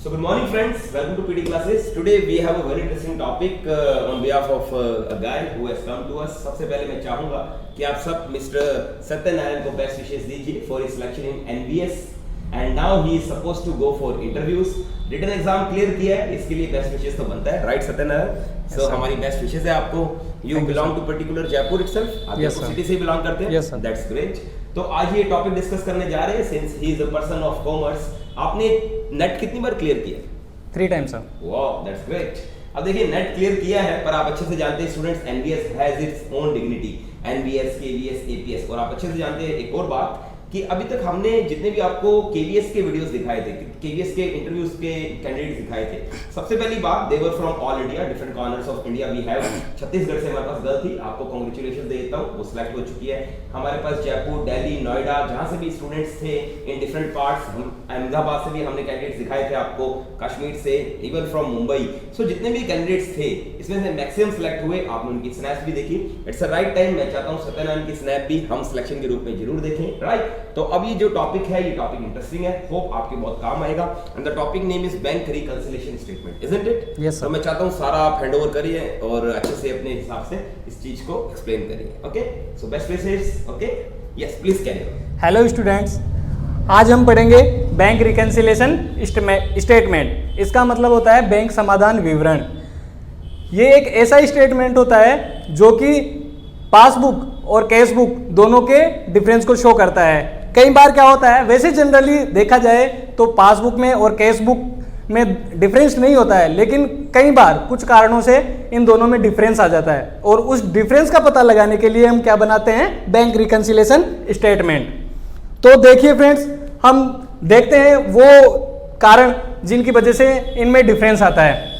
So good morning friends, welcome to PD classes. Today we have a very interesting topic on behalf of a guy who has come to us. सबसे पहले मैं चाहूँगा कि आप सब mister Satyanarayan को best wishes दीजिए for his selection in NBS and now he is supposed to go for interviews. Written exam clear किया है, इसके लिए बेस्ट विशेस तो बनता है, राइट सत्यनारायण? So हमारी बेस्ट विशेस है आपको. You belong to particular Jaipur itself? आप जयपुर सिटी से बिलोंग करते हैं? Yes sir. That's great. तो आज ये टॉपिक डिस्कस करने जा रहे हैं since he is a person of commerce. आपने नेट कितनी बार क्लियर किया? 3 times sir. Wow, that's great. अब देखिए नेट क्लियर किया है, पर आप अच्छे से जानते हैं students NBS has its own dignity. NBS, KVS, APS. और आप अच्छे से जानते हैं एक और बात कि अभी तक हमने जितने भी आपको केवीएस के वीडियोस दिखाए थे, केवीएस के इंटरव्यूज के कैंडिडेट्स दिखाए थे, सबसे पहली बात they were from all India, different corners of India. We have Chhattisgarh से हमारे पास गर्ल थी, आपको कांग्रेचुलेशन देता हूं, वो सिलेक्ट हो चुकी है. हमारे पास जयपुर, दिल्ली, नोएडा, जहां से भी स्टूडेंट्स थे इन डिफरेंट पार्ट्स, हम अहमदाबाद से भी हमने कैंडिडेट्स दिखाए थे आपको, कश्मीर से, इवन फ्रॉम मुंबई. सो जितने भी कैंडिडेट्स थे इसमें से मैक्सिमम सिलेक्ट हुए. आपने उनकी स्नैप्स भी देखी. इट्स अ राइट टाइम, मैं चाहता हूं सत्यनारायण की स्नैप भी हम सिलेक्शन के रूप में जरूर देखें, राइट? तो अब ये जो टॉपिक है, ये टॉपिक इंटरेस्टिंग है, होप आपके बहुत काम आएगा. And the topic name is bank reconciliation statement, isn't it? Yes sir. तो मैं चाहता हूं सारा आप हैंडओवर करिए और अच्छे से अपने हिसाब से इस चीज को एक्सप्लेन करिए. Okay, so best wishes. Okay, yes please carry on. Hello students, आज हम पढ़ेंगे बैंक रिकंसिलिएशन स्टेटमेंट. इसका मतलब होता है बैंक समाधान विवरण. ये एक ऐसा स्टेटमेंट होता है जो कि पासबुक और कैशबुक दोनों के डिफरेंस को शो करता है. कई बार क्या होता है, वैसे जनरली देखा जाए तो पासबुक में और कैशबुक में डिफरेंस नहीं होता है, लेकिन कई बार कुछ कारणों से इन दोनों में डिफरेंस आ जाता है और उस डिफरेंस का पता लगाने के लिए हम क्या बनाते हैं, बैंक रिकंसिलिएशन स्टेटमेंट. तो देखिए फ्रेंड्स, हम देखते हैं वो कारण जिनकी वजह से इनमें डिफरेंस आता है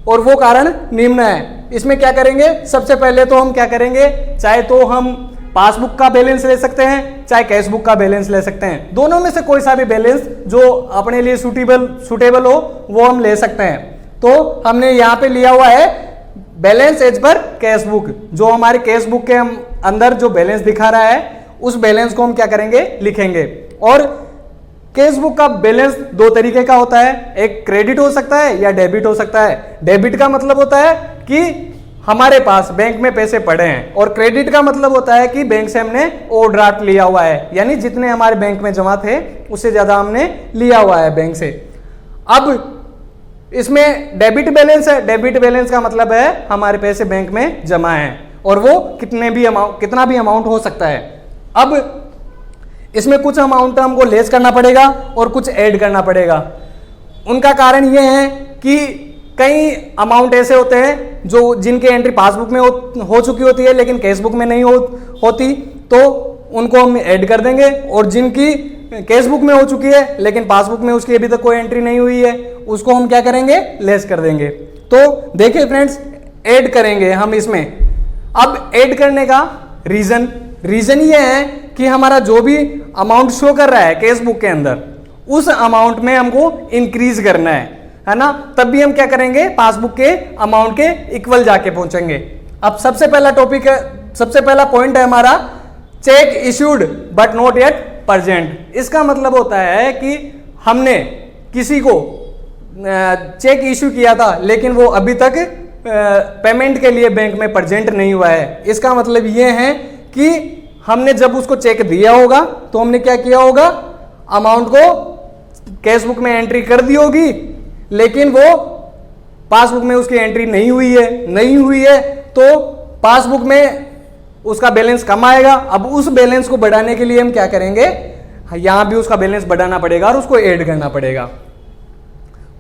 और वो कारण निम्न है. इसमें क्या करेंगे, सबसे पहले तो हम क्या करेंगे, चाहे तो हम पासबुक का बैलेंस ले सकते हैं, चाहे कैशबुक का बैलेंस ले सकते हैं. दोनों में से कोई सा भी बैलेंस जो अपने लिए सूटेबल हो वो हम ले सकते हैं. तो हमने यहाँ पे लिया हुआ है बैलेंस एज पर कैशबुक. जो हमारे कैशबुक के अंदर जो बैलेंस दिखा रहा है उस बैलेंस को हम क्या करेंगे, लिखेंगे. और कैशबुक का बैलेंस 2 तरीके का होता है, एक क्रेडिट हो सकता है या डेबिट हो सकता है. डेबिट का मतलब होता है कि हमारे पास बैंक में पैसे पड़े हैं, और क्रेडिट का मतलब होता है कि बैंक से हमने ओवरड्राफ्ट लिया हुआ है, यानी जितने हमारे बैंक में जमा थे उससे ज्यादा हमने लिया हुआ है बैंक से. अब इसमें डेबिट बैलेंस है. डेबिट बैलेंस का मतलब है हमारे पैसे बैंक में जमा हैं और वो कितना भी अमाउंट हो सकता है. अब इसमें कुछ अमाउंट हमको लेस करना पड़ेगा और कुछ ऐड करना पड़ेगा. उनका कारण ये है कि कई अमाउंट ऐसे होते हैं जो जिनकी एंट्री पासबुक में हो चुकी होती है लेकिन कैशबुक में नहीं होती, तो उनको हम ऐड कर देंगे. और जिनकी कैशबुक में हो चुकी है लेकिन पासबुक में उसकी अभी तक कोई एंट्री नहीं हुई है, उसको हम क्या करेंगे, लेस कर देंगे. तो देखिए फ्रेंड्स, ऐड करेंगे हम इसमें. अब ऐड करने का रीजन ये है कि हमारा जो भी अमाउंट शो कर रहा है कैशबुक के अंदर, उस अमाउंट में हमको इंक्रीज करना है ना. तब भी हम क्या करेंगे, पासबुक के अमाउंट के इक्वल जाके पहुंचेंगे. अब सबसे पहला पॉइंट है हमारा check issued but not yet present. इसका मतलब होता है कि हमने किसी को चेक इश्यू किया था लेकिन वो अभी तक पेमेंट के लिए बैंक में प्रेजेंट नहीं हुआ है. इसका मतलब ये है कि हमने जब उसको चेक दिया होगा तो हमने क्या किया होगा, अमाउंट को कैशबुक में एंट्री कर दी होगी लेकिन वो पासबुक में उसकी एंट्री नहीं हुई है तो पासबुक में उसका बैलेंस कम आएगा. अब उस बैलेंस को बढ़ाने के लिए हम क्या करेंगे, यहां भी उसका बैलेंस बढ़ाना पड़ेगा और उसको ऐड करना पड़ेगा.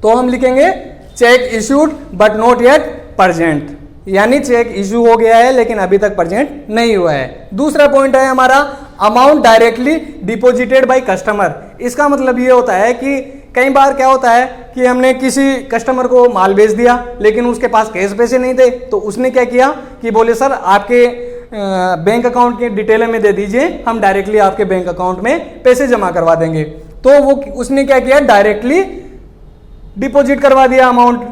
तो हम लिखेंगे check issued but not yet present, यानी चेक इश्यू हो गया है लेकिन अभी तक प्रेजेंट नहीं हुआ है. दूसरा पॉइंट है हमारा amount directly deposited by customer. इसका मतलब ये होता है कि कई बार क्या होता है कि हमने किसी कस्टमर को माल बेच दिया लेकिन उसके पास कैश पैसे नहीं थे, तो उसने क्या किया कि बोले सर आपके बैंक अकाउंट की डिटेल में दे दीजिए, हम डायरेक्टली आपके बैंक अकाउंट में पैसे जमा करवा देंगे. तो वो उसने क्या किया, डायरेक्टली डिपॉजिट करवा दिया अमाउंट.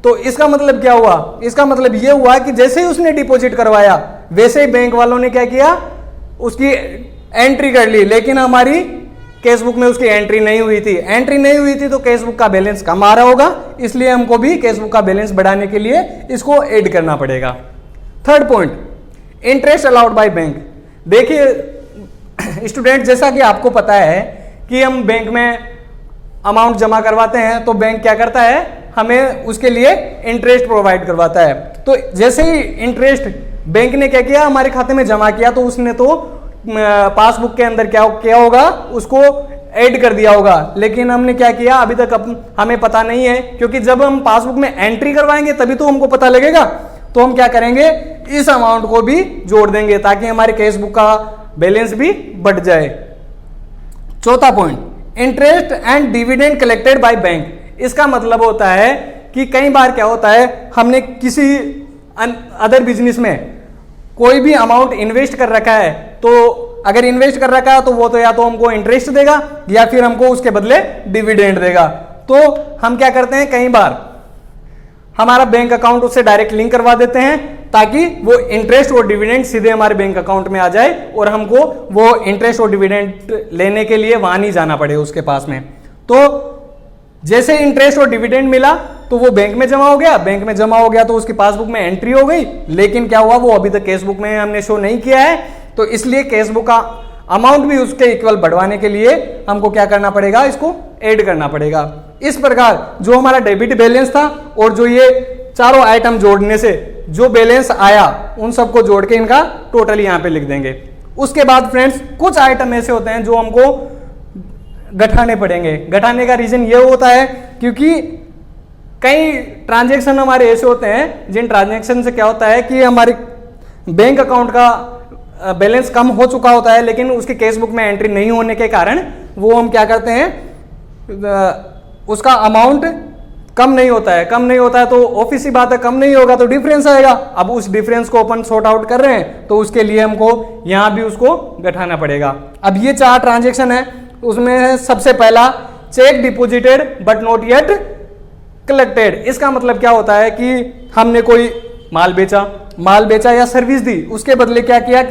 तो इसका मतलब क्या हुआ, इसका मतलब ये हुआ कि जैसे ही उसने डिपॉजिट करवाया वैसे ही बैंक वालों ने क्या किया, उसकी एंट्री कर ली, लेकिन हमारी कैश बुक में उसकी एंट्री नहीं हुई थी, एंट्री नहीं हुई थी तो कैश बुक का बैलेंस कम आ रहा होगा, इसलिए हमको भी कैश बुक का बैलेंस बढ़ाने के लिए इसको ऐड करना पड़ेगा। Third point, interest allowed by bank. देखिए स्टूडेंट, जैसा कि आपको पता है कि हम बैंक में अमाउंट जमा करवाते हैं तो बैंक क्या करता है, हमें उसके लिए इंटरेस्ट प्रोवाइड करवाता है। तो जैसे ही इंटरेस्ट बैंक ने क्या किया, हमारे खाते में जमा किया, तो उसने तो पासबुक के अंदर क्या क्या होगा, उसको ऐड कर दिया होगा। लेकिन हमने क्या किया, अभी तक हमें पता नहीं है, क्योंकि जब हम पासबुक में एंट्री करवाएंगे तभी तो हमको पता लगेगा। तो हम क्या करेंगे, इस अमाउंट को भी जोड़ देंगे ताकि हमारे कैश बुक का बैलेंस भी बढ़ जाए। चौथा point, interest and dividend collected by bank. इसका मतलब होता है कि कई बार क्या होता है, हमने किसी अदर बिजनेस में कोई भी अमाउंट इन्वेस्ट कर रखा है, तो अगर इन्वेस्ट कर रखा है तो वो तो या तो हमको इंटरेस्ट देगा या फिर हमको उसके बदले डिविडेंड देगा। तो हम क्या करते हैं, कई बार हमारा बैंक अकाउंट उससे डायरेक्ट लिंक करवा देते हैं ताकि वो इंटरेस्ट और डिविडेंड सीधे हमारे बैंक अकाउंट में आ जाए और हमको वो इंटरेस्ट और डिविडेंड लेने के लिए वहां नहीं जाना पड़े उसके पास में। तो जैसे इंटरेस्ट और डिविडेंड मिला तो वो बैंक में जमा हो गया, बैंक में जमा हो गया तो उसकी पासबुक में एंट्री हो गई, लेकिन क्या हुआ, वो अभी तक कैश बुक में हमने शो नहीं किया है। तो इसलिए कैश बुक का अमाउंट भी उसके इक्वल बढ़वाने के लिए हमको क्या करना पड़ेगा, इसको ऐड करना पड़ेगा। इस प्रकार जो हमारा डेबिट बैलेंस था और जो ये चारों आइटम जोड़ने से जो बैलेंस आया, उन सबको जोड़ के इनका टोटल यहां पे लिख देंगे। उसके बाद फ्रेंड्स, कुछ आइटम ऐसे होते हैं जो हमको घटाने पड़ेंगे। घटाने का रीजन ये होता है क्योंकि कई ट्रांजैक्शन हमारे ऐसे होते हैं जिन ट्रांजैक्शन से क्या होता है कि हमारे बैंक अकाउंट का बैलेंस कम हो चुका होता है, लेकिन उसके कैश बुक में एंट्री नहीं होने के कारण वो हम क्या करते हैं, उसका अमाउंट कम नहीं होता है। कम नहीं होता है तो ऑब्वियस सी बात है, कम नहीं होगा तो डिफरेंस आएगा। अब उस डिफरेंस को अपन सॉर्ट आउट कर रहे हैं तो उसके लिए हमको यहां भी उसको घटाना पड़ेगा। अब ये 4 ट्रांजैक्शन है, उसमें है सबसे पहला check deposited but not yet collected. इसका मतलब क्या होता है कि हमने कोई माल बेचा या सर्विस दी, उसके बदले क्या किया,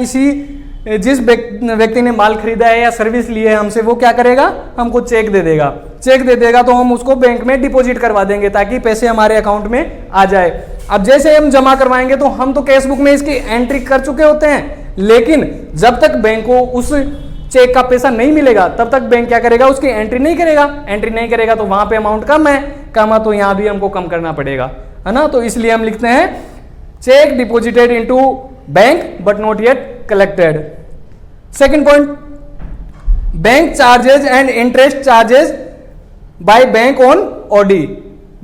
जिस व्यक्ति ने माल खरीदा है या सर्विस ली है हमसे, वो क्या करेगा, हमको चेक दे देगा। चेक दे देगा तो हम उसको बैंक में डिपॉजिट करवा देंगे ताकि पैसे हमारे अकाउंट में आ जाए। अब जैसे हम जमा करवाएंगे तो हम तो कैश बुक में इसकी एंट्री कर चुके होते हैं, लेकिन जब तक बैंक को उस चेक का पैसा नहीं मिलेगा तब तक बैंक क्या करेगा, उसकी एंट्री नहीं करेगा। एंट्री नहीं करेगा तो वहां पे अमाउंट कम है तो यहां भी हमको कम करना पड़ेगा, है ना। तो इसलिए हम लिखते हैं cheque deposited into bank but not yet collected. Second point, bank charges and interest charges by bank on OD.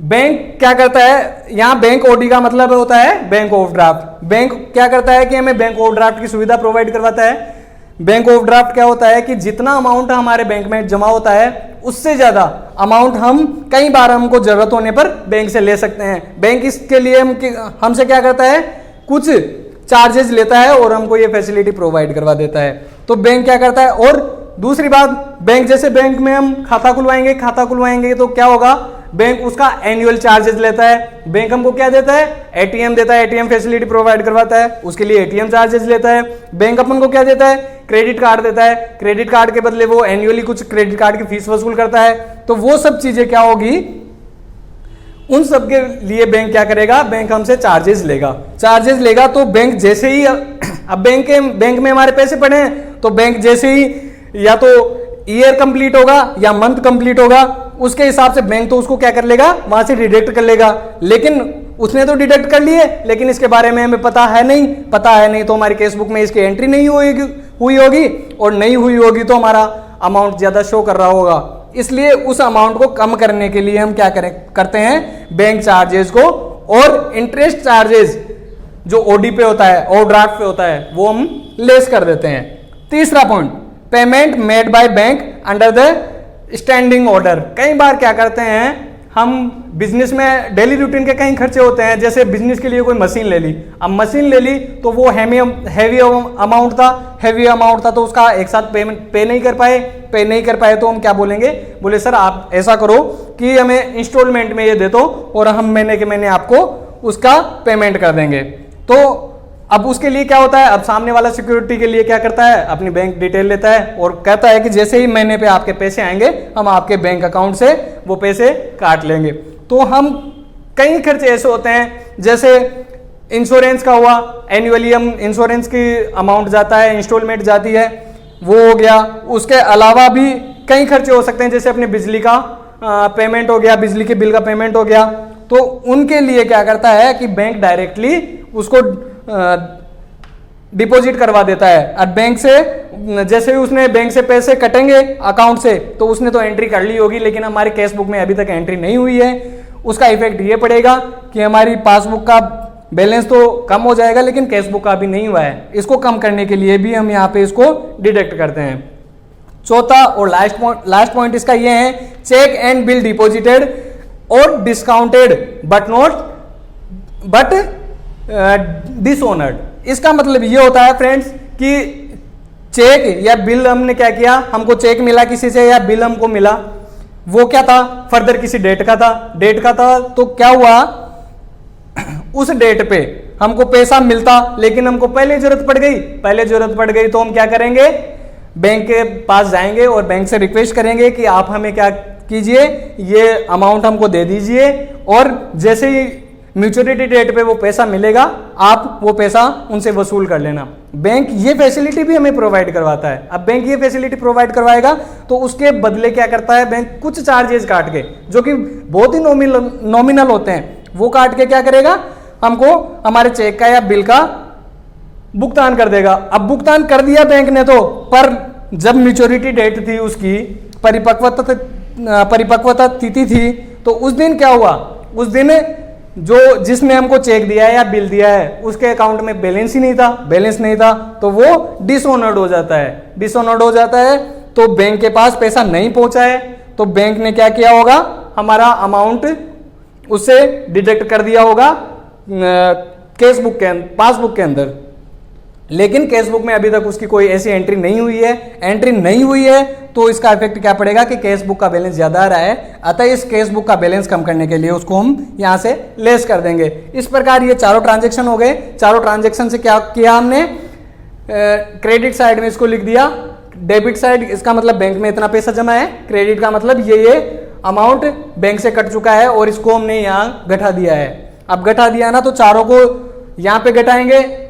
बैंक क्या करता है, यहां बैंक ओडी का मतलब होता है बैंक ओवरड्राफ्ट। बैंक क्या करता है कि हमें बैंक ओवरड्राफ्ट की सुविधा प्रोवाइड करवाता है। बैंक ओवरड्राफ्ट क्या होता है कि जितना अमाउंट हमारे बैंक में जमा होता है उससे ज्यादा अमाउंट हम कई बार हमको जरूरत होने पर बैंक से ले सकते हैं। बैंक इसके लिए हमसे क्या करता है, कुछ चार्जेस लेता है और हमको ये फैसिलिटी प्रोवाइड करवा देता है। तो बैंक क्या करता है। और दूसरी बात, बैंक में हम खाता खुलवाएंगे तो क्या होगा, बैंक उसका एनुअल चार्जेस लेता है। बैंक हमको क्या देता है, एटीएम देता है, एटीएम फैसिलिटी प्रोवाइड करवाता है, उसके लिए एटीएम चार्जेस लेता है। बैंक अपन को क्या देता है, क्रेडिट कार्ड देता है, क्रेडिट कार्ड के बदले वो एनुअली कुछ क्रेडिट कार्ड की फीस वसूल करता है। तो वो सब चीजें क्या होगी, उन सब के लिए बैंक क्या करेगा, बैंक हमसे चार्जेस लेगा। तो बैंक जैसे ही अब बैंक में हमारे पैसे पड़े हैं तो बैंक जैसे ही या तो ईयर कंप्लीट होगा या मंथ कंप्लीट होगा, उसके हिसाब से बैंक तो उसको क्या कर लेगा, वहां से डिडक्ट कर लेगा। लेकिन उसने तो डिडक्ट कर लिए, लेकिन इसके बारे में हमें पता है नहीं तो हमारी केस बुक में इसकी एंट्री नहीं हुई होगी और नहीं हुई होगी तो हमारा अमाउंट ज्यादा शो कर रहा होगा। इसलिए उस अमाउंट को कम करने के लिए हम क्या करते हैं, बैंक चार्जेस को और इंटरेस्ट चार्जेस जो ओडी पे होता है, ओवरड्राफ्ट पे होता है, वो हम लेस कर देते हैं। तीसरा point, payment made by bank under the standing order. कई बार क्या करते हैं हम, बिजनेस में डेली रूटीन के कई खर्चे होते हैं, जैसे बिजनेस के लिए कोई मशीन ले ली। अब मशीन ले ली तो वो हैवी अमाउंट था तो उसका एक साथ पे नहीं कर पाए तो हम क्या बोले सर आप ऐसा करो कि हमें इंस्टॉलमेंट में ये दे दो और हम महीने के महीने आपको उसका पेमेंट कर देंगे। तो अब उसके लिए क्या होता है, अब सामने वाला सिक्योरिटी के लिए क्या करता है, अपनी बैंक डिटेल लेता है और कहता है कि जैसे ही महीने पे आपके पैसे आएंगे हम आपके बैंक अकाउंट से वो पैसे काट लेंगे। तो हम कई खर्चे ऐसे होते हैं, जैसे इंश्योरेंस का हुआ, एनुअली हम इंश्योरेंस की अमाउंट जाता है, इंस्टॉलमेंट जाती है, वो हो गया। उसके अलावा भी कई खर्चे हो सकते हैं, जैसे अपने बिजली का पेमेंट हो गया, बिजली के बिल का पेमेंट हो गया। तो उनके लिए क्या करता है कि बैंक डायरेक्टली उसको डिपॉजिट करवा देता है। अब बैंक से जैसे ही उसने बैंक से पैसे कटेंगे अकाउंट से, तो उसने तो एंट्री कर ली होगी, लेकिन हमारे कैश बुक में अभी तक एंट्री नहीं हुई है। उसका इफेक्ट ये पड़ेगा कि हमारी पासबुक का बैलेंस तो कम हो जाएगा, लेकिन कैश बुक का भी नहीं हुआ है। इसको कम करने के लिए भी हम यहाँ पे इसको डिडक्ट करते हैं। चौथा और लास्ट पॉइंट इसका ये है, चेक एंड बिल डिपॉजिटेड और डिस्काउंटेड बट डिसऑनर्ड। इसका मतलब ये होता है फ्रेंड्स कि चेक या बिल हमने क्या किया, हमको चेक मिला किसी से या बिल हमको मिला, वो क्या था, फर्दर किसी डेट का था। तो क्या हुआ, उस डेट पे हमको पैसा मिलता, लेकिन हमको पहले जरूरत पड़ गई तो हम क्या करेंगे, बैंक के पास जाएंगे और बैंक से रिक्वेस्ट करेंगे कि आप हमें क्या कीजिए, ये अमाउंट हमको दे दीजिए, और जैसे ही मैच्योरिटी डेट पे वो पैसा मिलेगा आप वो पैसा उनसे वसूल कर लेना। बैंक ये फैसिलिटी भी हमें प्रोवाइड करवाता है। अब बैंक ये फैसिलिटी प्रोवाइड करवाएगा तो उसके बदले क्या करता है, बैंक कुछ चार्जेस काट के, जो कि बहुत ही नॉमिनल होते हैं, वो काट के क्या करेगा, हमको हमारे चेक का या बिल का भुगतान कर देगा। अब भुगतान कर दिया बैंक ने तो, पर जब मैच्योरिटी डेट थी उसकी, परिपक्वता तिथि थी, तो उस दिन क्या हुआ, उस दिन जो जिसने हमको चेक दिया है या बिल दिया है उसके अकाउंट में बैलेंस नहीं था, तो वो डिसऑनर्ड हो जाता है। तो बैंक के पास पैसा नहीं पहुंचा है, तो बैंक ने क्या किया होगा, हमारा अमाउंट उससे डिडक्ट कर दिया होगा पासबुक के अंदर। लेकिन कैश बुक में अभी तक उसकी कोई ऐसी एंट्री नहीं हुई है, तो इसका इफेक्ट क्या पड़ेगा कि कैश बुक का बैलेंस ज्यादा आ रहा है, अतः इस कैश बुक का बैलेंस कम करने के लिए उसको हम यहां से लेस कर देंगे। इस प्रकार ये चारों ट्रांजैक्शन हो गए। चारों ट्रांजैक्शन से क्या किया हमने, क्रेडिट साइड में इसको लिख दिया, डेबिट साइड इसका मतलब बैंक में इतना पैसा जमा है, क्रेडिट का मतलब ये अमाउंट बैंक से कट चुका है और इसको हमने यहाँ घटा दिया है। अब घटा दिया ना, तो चारों को यहाँ पे घटाएंगे।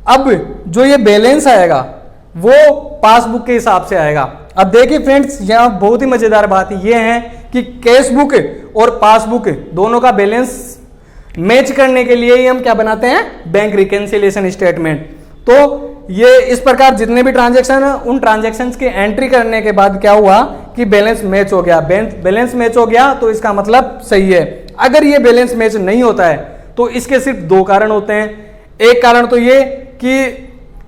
अब जो ये बैलेंस आएगा वो पासबुक के हिसाब से आएगा। अब देखिए फ्रेंड्स, यहाँ बहुत ही मजेदार बात ये है कि कैश बुक और पासबुक दोनों का बैलेंस मैच करने के लिए ही हम क्या बनाते हैं, बैंक रिकंसिलिएशन स्टेटमेंट। तो ये इस प्रकार जितने भी ट्रांजैक्शन है, उन ट्रांजैक्शंस की एंट्री करने के बाद क्या हुआ कि बैलेंस मैच हो गया। बैलेंस मैच हो गया तो इसका मतलब सही है। अगर ये बैलेंस मैच नहीं होता है तो इसके सिर्फ दो कारण होते हैं। एक कारण तो ये कि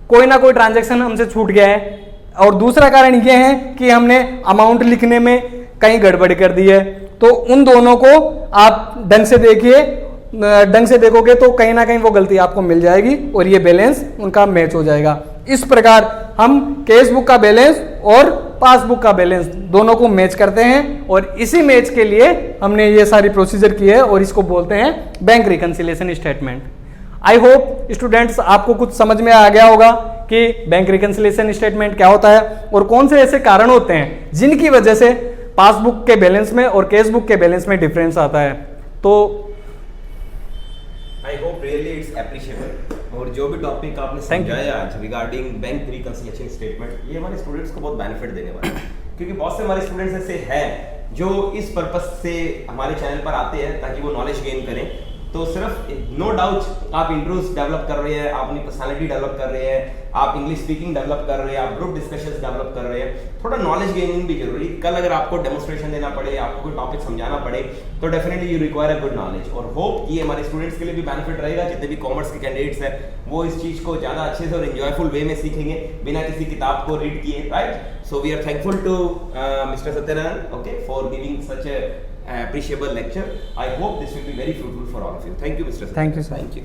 कोई ना कोई ट्रांजैक्शन हमसे छूट गया है, और दूसरा कारण ये है कि हमने अमाउंट लिखने में कहीं गड़बड़ी कर दी है। तो उन दोनों को आप ढंग से देखोगे तो कहीं ना कहीं वो गलती आपको मिल जाएगी और ये बैलेंस उनका मैच हो जाएगा। इस प्रकार हम कैश बुक का बैलेंस और पासबुक का बैलेंस दोनों को मैच करते हैं, और इसी मैच के लिए हमने ये सारी प्रोसीजर की है और इसको बोलते हैं bank reconciliation statement. I hope students आपको कुछ समझ में आ गया होगा कि बैंक रिकंसिलिएशन स्टेटमेंट क्या होता है और कौन से ऐसे कारण होते हैं जिनकी वजह से पासबुक के बैलेंस में और कैश बुक के बैलेंस में डिफरेंस आता है। तो I hope really it's appreciable. और जो भी टॉपिक आपने समझाया आज रिगार्डिंग बैंक रिकंसिलिएशन स्टेटमेंट, ये हमारे स्टूडेंट्स को बहुत बेनिफिट देने वाला है, क्योंकि बहुत से हमारे स्टूडेंट्स ऐसे हैं जो इस पर्पस से हमारे चैनल पर आते हैं ताकि वो नॉलेज गेन करें। तो सिर्फ नो डाउट आप इंट्रोस डेवलप कर रहे हैं, आप अपनी पर्सनालिटी डेवलप कर रहे हैं, आप इंग्लिश स्पीकिंग डेवलप कर रहे हैं, आप ग्रुप डिस्कशंस डेवलप कर रहे हैं, थोड़ा नॉलेज गेनिंग भी जरूरी। कल अगर आपको डेमोस्ट्रेशन देना पड़े, आपको कोई टॉपिक समझाना पड़े, तो definitely you require a good knowledge. और होप ये हमारे स्टूडेंट्स के लिए भी बेनिफिट रहेगा। जितने भी कॉमर्स के कैंडिडेट्स हैं वो इस चीज को ज्यादा अच्छे से और एंजॉयफुल वे में सीखेंगे बिना किसी किताब को रीड किए, right. So we are thankful to Mr. Satyanarayan, okay, for giving such a appreciable lecture. I hope this will be very fruitful for all of you. Thank you, Mr. Satyanarayan. Thank you, sir. Thank you.